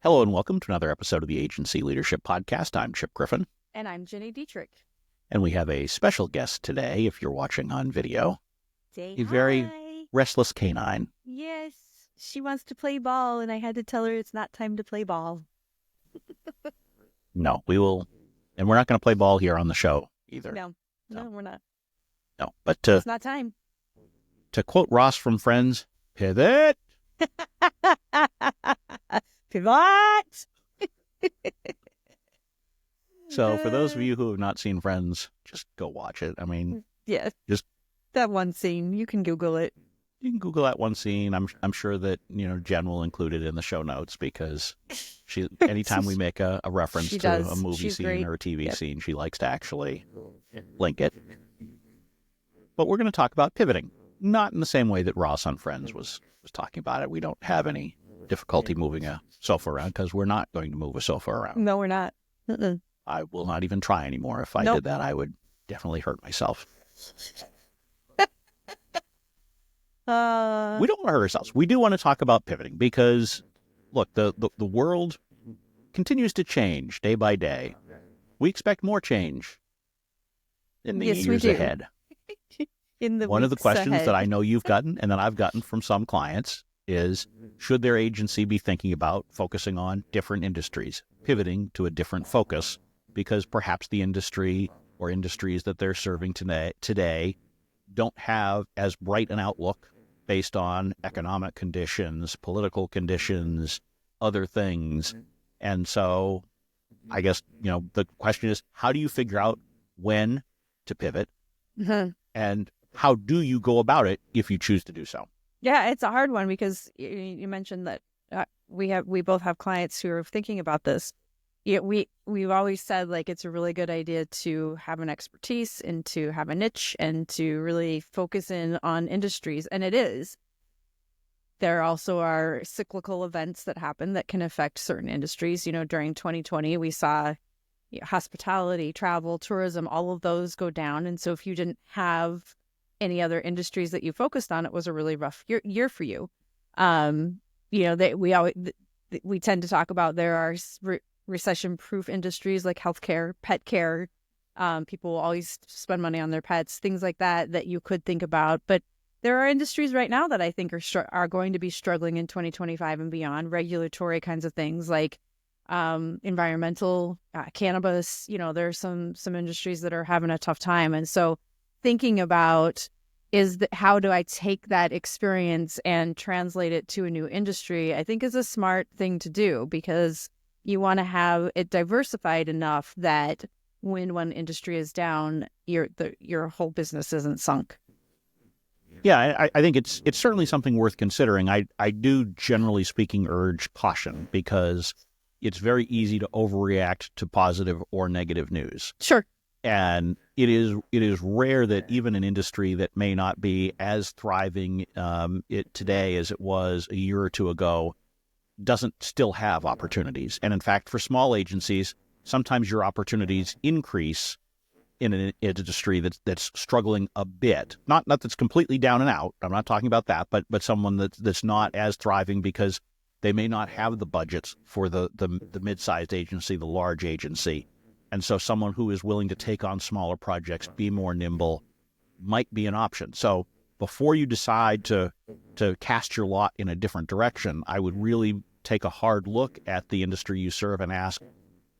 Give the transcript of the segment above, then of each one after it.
Hello and welcome to another episode of the Agency Leadership Podcast. I'm Chip Griffin. And I'm Ginny Dietrich. And we have a special guest today, if you're watching on video. Say a hi. very restless canine. Yes, she wants to play ball, and I had to tell her it's not time to play ball. No, we will, and we're not going to play ball here on the show either. No, we're not. No, but It's not time. To quote Ross from Friends, pivot. Pivot! So for those of you who have not seen Friends, just go watch it. I mean, yeah, just that one scene. You can Google it. You can Google that one scene. I'm sure that Jen will include it in the show notes because anytime we make a reference to a movie scene great. or a TV scene, she likes to actually link it. But we're going to talk about pivoting, not in the same way that Ross on Friends was talking about it. We don't have any difficulty moving a sofa around because we're not going to move a sofa around. No, we're not. I will not even try anymore. If I did that, I would definitely hurt myself. We don't want to hurt ourselves. We do want to talk about pivoting because, look, the world continues to change day by day. We expect more change in the years ahead. One of the questions that I know you've gotten and that I've gotten from some clients is, should their agency be thinking about focusing on different industries, pivoting to a different focus, because perhaps the industry or industries that they're serving today don't have as bright an outlook based on economic conditions, political conditions, other things. And so I guess, the question is, how do you figure out when to pivot? Mm-hmm. And how do you go about it if you choose to do so? Yeah, it's a hard one because you mentioned that we both have clients who are thinking about this. Yeah, we've always said it's a really good idea to have an expertise and to have a niche and to really focus in on industries, and it is. There also are cyclical events that happen that can affect certain industries. During 2020, we saw hospitality, travel, tourism, all of those go down, and so if you didn't have any other industries that you focused on, it was a really rough year for you. We tend to talk about there are recession-proof industries like healthcare, pet care. People will always spend money on their pets, things like that you could think about. But there are industries right now that I think are going to be struggling in 2025 and beyond. Regulatory kinds of things like environmental, cannabis. There are some industries that are having a tough time, and so thinking about how do I take that experience and translate it to a new industry, I think is a smart thing to do, because you want to have it diversified enough that when one industry is down, your whole business isn't sunk. Yeah, I think it's certainly something worth considering. I do, generally speaking, urge caution because it's very easy to overreact to positive or negative news. Sure. And it is rare that even an industry that may not be as thriving today as it was a year or two ago doesn't still have opportunities. And in fact, for small agencies, sometimes your opportunities increase in an industry that's struggling a bit. Not that's completely down and out. I'm not talking about that, but someone that's not as thriving because they may not have the budgets for the mid-sized agency, the large agency. And so someone who is willing to take on smaller projects, be more nimble, might be an option. So before you decide to cast your lot in a different direction, I would really take a hard look at the industry you serve and ask,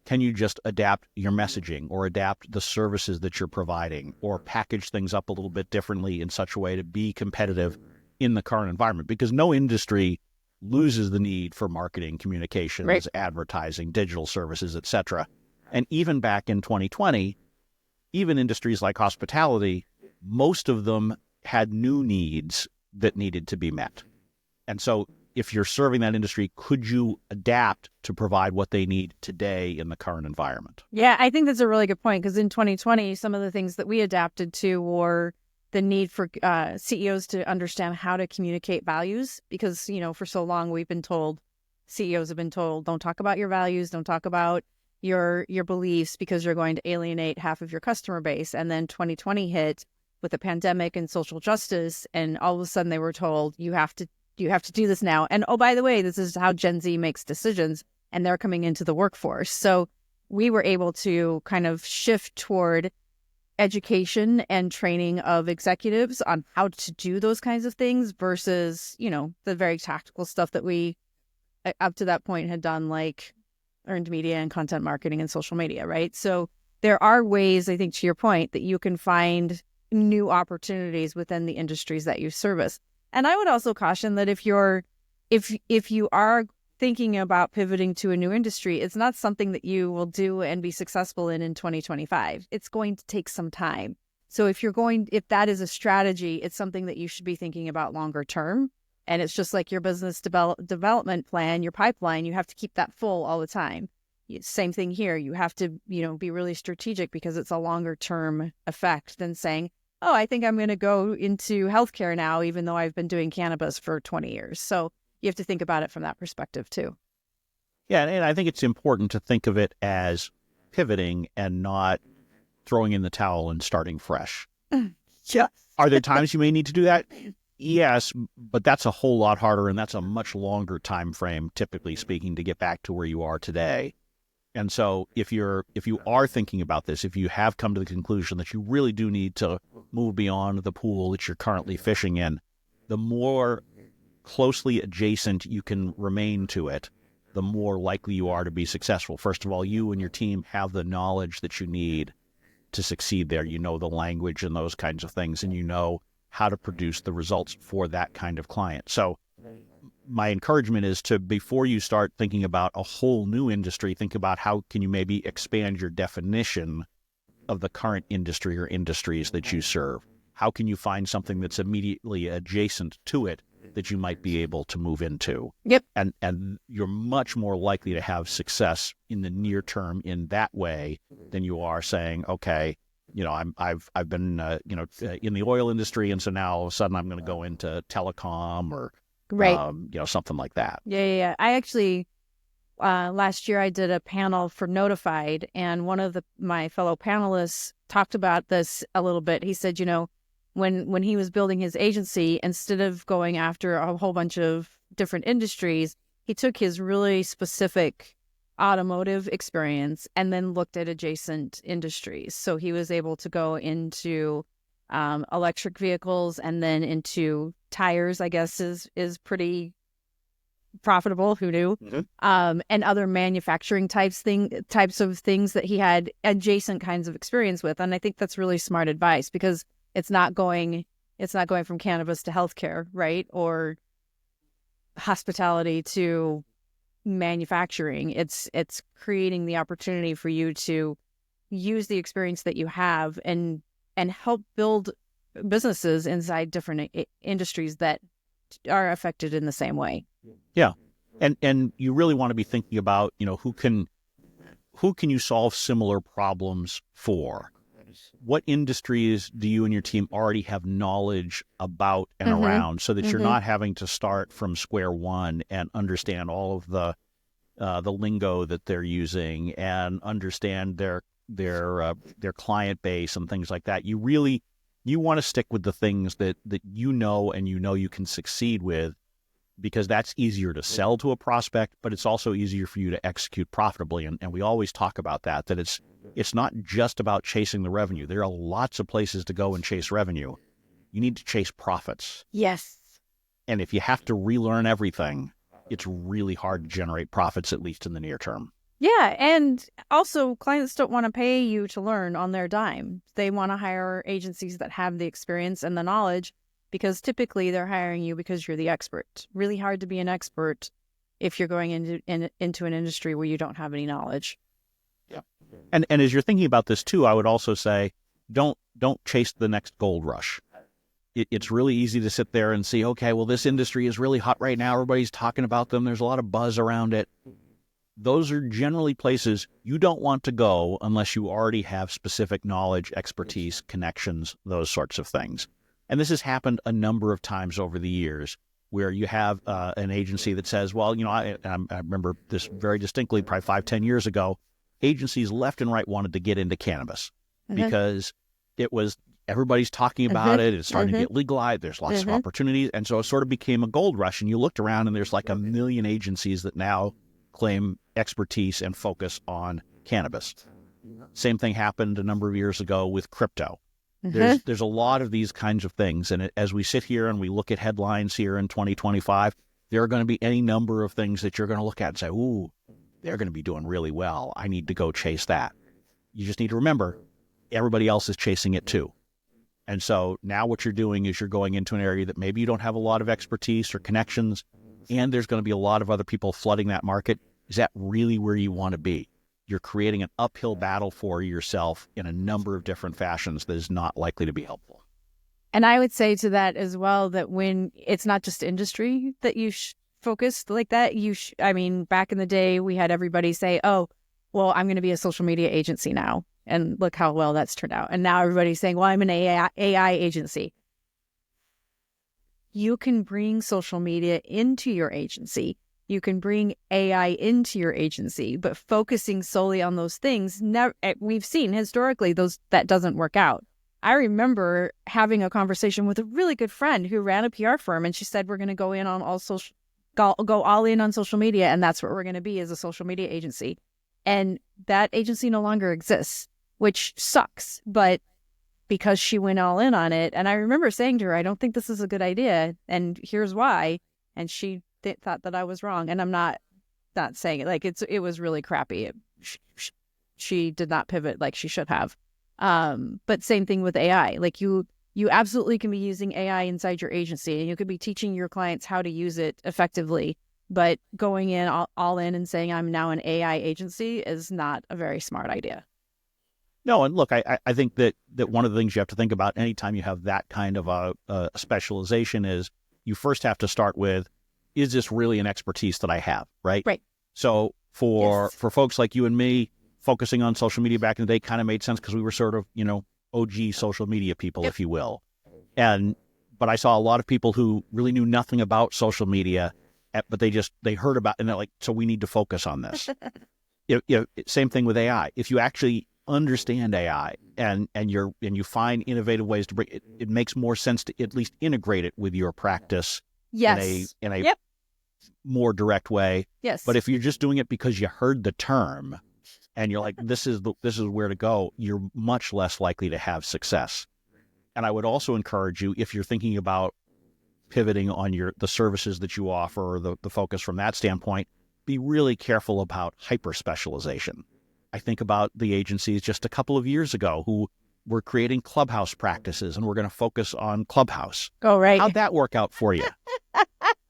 can you just adapt your messaging or adapt the services that you're providing or package things up a little bit differently in such a way to be competitive in the current environment? Because no industry loses the need for marketing, communications, right, advertising, digital services, etc. And even back in 2020, even industries like hospitality, most of them had new needs that needed to be met. And so if you're serving that industry, could you adapt to provide what they need today in the current environment? Yeah, I think that's a really good point, because in 2020, some of the things that we adapted to were the need for CEOs to understand how to communicate values, because, for so long CEOs have been told, don't talk about your values, don't talk about your beliefs, because you're going to alienate half of your customer base. And then 2020 hit with the pandemic and social justice, and all of a sudden they were told, you have to do this now. And oh, by the way, this is how Gen Z makes decisions. and they're coming into the workforce. So we were able to kind of shift toward education and training of executives on how to do those kinds of things versus, the very tactical stuff that we up to that point had done, like earned media and content marketing and social media, right? So there are ways, I think, to your point, that you can find new opportunities within the industries that you service. And I would also caution that if you are thinking about pivoting to a new industry, it's not something that you will do and be successful in 2025. It's going to take some time. So if that is a strategy, it's something that you should be thinking about longer term. And it's just like your business development plan, your pipeline, you have to keep that full all the time. Same thing here. You have to, be really strategic because it's a longer term effect than saying, oh, I think I'm going to go into healthcare now, even though I've been doing cannabis for 20 years. So you have to think about it from that perspective too. Yeah, and I think it's important to think of it as pivoting and not throwing in the towel and starting fresh. Yeah. Are there times you may need to do that? Yes, but that's a whole lot harder, and that's a much longer time frame, typically speaking, to get back to where you are today. And so if you are thinking about this, if you have come to the conclusion that you really do need to move beyond the pool that you're currently fishing in, the more closely adjacent you can remain to it, the more likely you are to be successful. First of all, you and your team have the knowledge that you need to succeed there. You know the language and those kinds of things, and you know how to produce the results for that kind of client. So my encouragement is to, before you start thinking about a whole new industry, think about how can you maybe expand your definition of the current industry or industries that you serve. How can you find something that's immediately adjacent to it that you might be able to move into? Yep. And you're much more likely to have success in the near term in that way than you are saying, okay, I've been in the oil industry, and so now all of a sudden I'm going to go into telecom or right. Something like that. Yeah. I actually last year I did a panel for Notified, and one of my fellow panelists talked about this a little bit. He said, when he was building his agency, instead of going after a whole bunch of different industries, he took his really specific automotive experience and then looked at adjacent industries. So he was able to go into electric vehicles and then into tires, I guess is pretty profitable. Who knew? Mm-hmm. And other manufacturing types of things that he had adjacent kinds of experience with. And I think that's really smart advice, because it's not going from cannabis to healthcare, right? Or hospitality to manufacturing. It's creating the opportunity for you to use the experience that you have and help build businesses inside different industries that are affected in the same way. Yeah. And you really want to be thinking about, who can you solve similar problems for? What industries do you and your team already have knowledge about and mm-hmm. around, so that mm-hmm. you're not having to start from square one and understand all of the lingo that they're using and understand their client base and things like that. You want to stick with the things that you know and you can succeed with, because that's easier to sell to a prospect, but it's also easier for you to execute profitably. And we always talk about that it's not just about chasing the revenue. There are lots of places to go and chase revenue. You need to chase profits. Yes. And if you have to relearn everything, it's really hard to generate profits, at least in the near term. Yeah. And also, clients don't want to pay you to learn on their dime. They want to hire agencies that have the experience and the knowledge, because typically they're hiring you because you're the expert. Really hard to be an expert if you're going into an industry where you don't have any knowledge. Yeah. And as you're thinking about this too, I would also say, don't chase the next gold rush. It's really easy to sit there and see, okay, well, this industry is really hot right now. Everybody's talking about them. There's a lot of buzz around it. Those are generally places you don't want to go unless you already have specific knowledge, expertise, connections, those sorts of things. And this has happened a number of times over the years, where you have an agency that says, well, I remember this very distinctly, probably 5-10 years ago, agencies left and right wanted to get into cannabis mm-hmm. because it was, everybody's talking about mm-hmm. it. It's starting mm-hmm. to get legalized. There's lots mm-hmm. of opportunities. And so it sort of became a gold rush. And you looked around and there's like a million agencies that now claim expertise and focus on cannabis. Same thing happened a number of years ago with crypto. There's a lot of these kinds of things. And as we sit here and we look at headlines here in 2025, there are going to be any number of things that you're going to look at and say, ooh, they're going to be doing really well. I need to go chase that. You just need to remember, everybody else is chasing it too. And so now what you're doing is you're going into an area that maybe you don't have a lot of expertise or connections, and there's going to be a lot of other people flooding that market. Is that really where you want to be? You're creating an uphill battle for yourself in a number of different fashions that is not likely to be helpful. And I would say to that as well, that when it's not just industry that you focused like that, I mean, back in the day, we had everybody say, oh, well, I'm going to be a social media agency now. And look how well that's turned out. And now everybody's saying, well, I'm an AI agency. You can bring social media into your agency. You can bring AI into your agency, but focusing solely on those things, we've seen historically that doesn't work out. I remember having a conversation with a really good friend who ran a PR firm, and she said, we're going to go all in on social media, and that's what we're going to be, as a social media agency. And that agency no longer exists, which sucks, but because she went all in on it. And I remember saying to her, I don't think this is a good idea, and here's why. And she thought that I was wrong. And I'm not saying it like it was really crappy. She did not pivot like she should have. But same thing with AI. Like you absolutely can be using AI inside your agency, and you could be teaching your clients how to use it effectively. But going in all in and saying I'm now an AI agency is not a very smart idea. No, and look, I think that one of the things you have to think about anytime you have that kind of a specialization is you first have to start with, is this really an expertise that I have, right? Right. So for folks like you and me, focusing on social media back in the day kind of made sense because we were sort of, OG social media people, if you will. But I saw a lot of people who really knew nothing about social media, but they heard about it, and they're like, so we need to focus on this. Same thing with AI. If you actually understand AI and you find innovative ways to bring it, it makes more sense to at least integrate it with your practice. Yes. In a more direct way. Yes. But if you're just doing it because you heard the term and you're like, this is where to go, you're much less likely to have success. And I would also encourage you, if you're thinking about pivoting on the services that you offer, or the focus from that standpoint, be really careful about hyper specialization. I think about the agencies just a couple of years ago who were creating Clubhouse practices, and we're going to focus on Clubhouse. Oh, right. How'd that work out for you?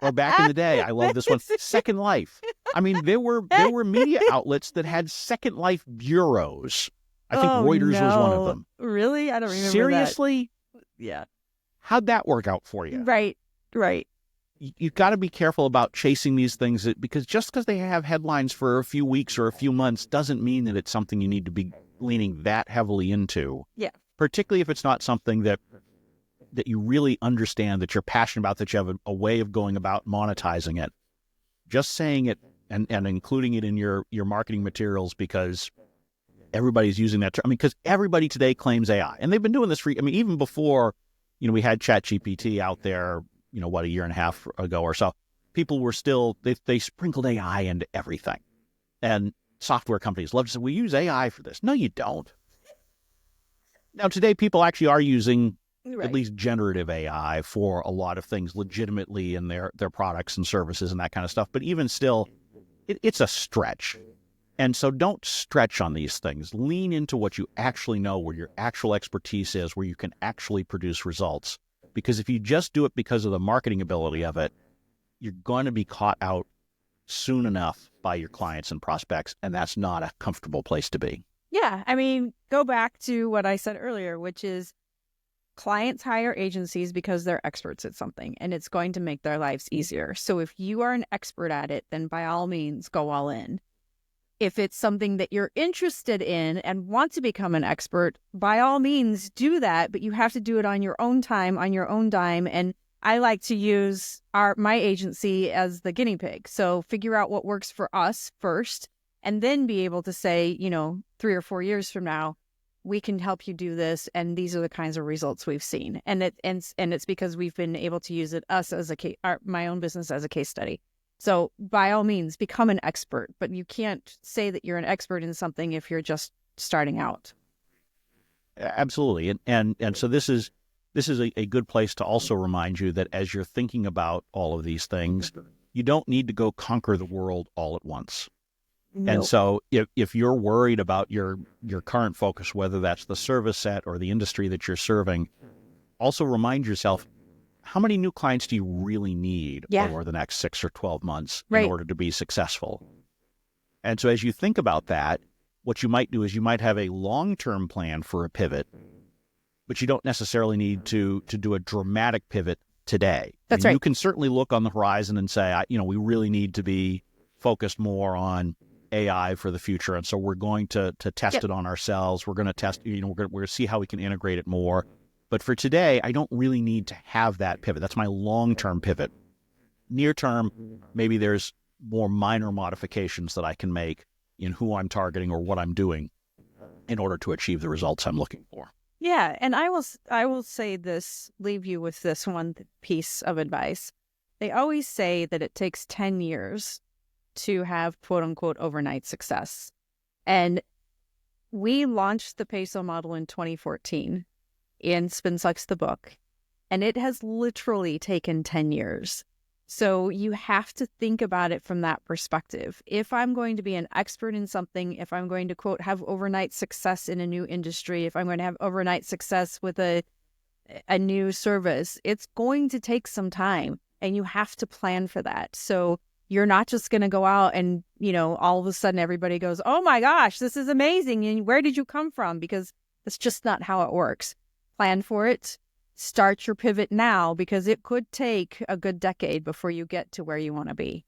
Or back in the day, I love this one, Second Life. I mean, there were media outlets that had Second Life bureaus. I think Reuters was one of them. Really? I don't remember Seriously? that. Yeah. How'd that work out for you? Right. You've got to be careful about chasing these things, because just because they have headlines for a few weeks or a few months doesn't mean that it's something you need to be leaning that heavily into. Yeah. Particularly if it's not something that you really understand, that you're passionate about, that you have a way of going about monetizing it. Just saying it and including it in your marketing materials because everybody's using that term. I mean, because everybody today claims AI, and they've been doing this even before, we had ChatGPT out there, a year and a half ago or so. People were still, they sprinkled AI into everything. And software companies love to say, we use AI for this. No, you don't. Now, today, people actually are using at least generative AI for a lot of things legitimately in their products and services and that kind of stuff. But even still, it's a stretch. And so don't stretch on these things. Lean into what you actually know, where your actual expertise is, where you can actually produce results. Because if you just do it because of the marketing ability of it, you're going to be caught out soon enough by your clients and prospects, and that's not a comfortable place to be. Yeah. I mean, go back to what I said earlier, which is clients hire agencies because they're experts at something, and it's going to make their lives easier. So if you are an expert at it, then by all means, go all in. If it's something that you're interested in and want to become an expert, by all means, do that. But you have to do it on your own time, on your own dime. And I like to use my agency as the guinea pig. So figure out what works for us first, and then be able to say, 3 or 4 years from now, we can help you do this, and these are the kinds of results we've seen. And it's because we've been able to use it as my own business as a case study. So by all means, become an expert, but you can't say that you're an expert in something if you're just starting out. Absolutely. And so this is a good place to also remind you that as you're thinking about all of these things, you don't need to go conquer the world all at once. And Nope. so if you're worried about your current focus, whether that's the service set or the industry that you're serving, also remind yourself, how many new clients do you really need Yeah. over the next 6 or 12 months in Right. order to be successful? And so as you think about that, what you might do is you might have a long-term plan for a pivot, but you don't necessarily need to do a dramatic pivot today. That's And you right. can certainly look on the horizon and say, we really need to be focused more on AI for the future. And so we're going to test Yep. it on ourselves. We're going to test, we're going to see how we can integrate it more. But for today, I don't really need to have that pivot. That's my long-term pivot. Near term, maybe there's more minor modifications that I can make in who I'm targeting or what I'm doing in order to achieve the results I'm looking for. Yeah, and I will say this, leave you with this one piece of advice. They always say that it takes 10 years to have quote unquote overnight success. And we launched the peso model in 2014 in Spin Sucks the book, and it has literally taken 10 years. So you have to think about it from that perspective. If I'm going to be an expert in something, if I'm going to, quote, have overnight success in a new industry, if I'm going to have overnight success with a new service, it's going to take some time, and you have to plan for that. So you're not just going to go out and, all of a sudden everybody goes, oh my gosh, this is amazing. And where did you come from? Because that's just not how it works. Plan for it. Start your pivot now, because it could take a good decade before you get to where you want to be.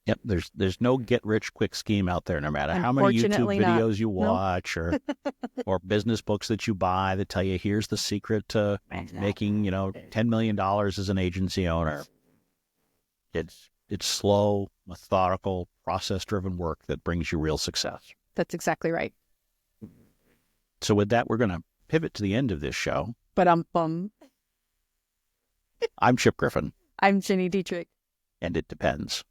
Yep, there's no get rich quick scheme out there, no matter how many YouTube Unfortunately not. videos you No. watch or business books that you buy that tell you here's the secret to making, $10 million as an agency owner. It's slow, methodical, process-driven work that brings you real success. That's exactly right. So with that, we're going to pivot to the end of this show. But I'm Chip Griffin, I'm Ginny Dietrich. and it depends.